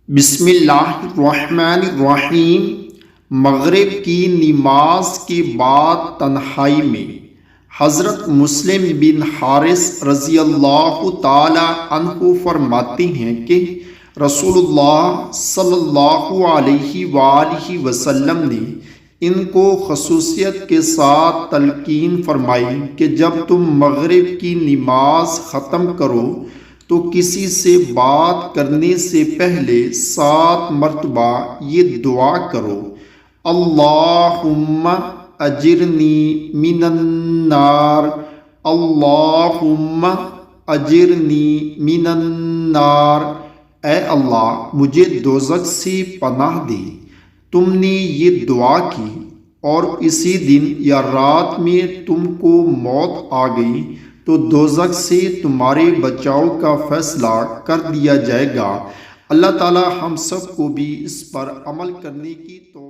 بسم اللہ الرحمن الرحیم۔ مغرب کی نماز کے بعد تنہائی میں حضرت مسلم بن حارث رضی اللہ تعالی عنہ فرماتے ہیں کہ رسول اللہ صلی اللہ علیہ وآلہ وسلم نے ان کو خصوصیت کے ساتھ تلقین فرمائی کہ جب تم مغرب کی نماز ختم کرو تو کسی سے بات کرنے سے پہلے 7 مرتبہ یہ دعا کرو: اللہم اجرنی من النار، اللہم اجرنی من النار، اے اللہ مجھے دوزخ سے پناہ دے۔ تم نے یہ دعا کی اور اسی دن یا رات میں تم کو موت آ گئی تو دوزخ سے تمہارے بچاؤ کا فیصلہ کر دیا جائے گا۔ اللہ تعالی ہم سب کو بھی اس پر عمل کرنے کی توفیق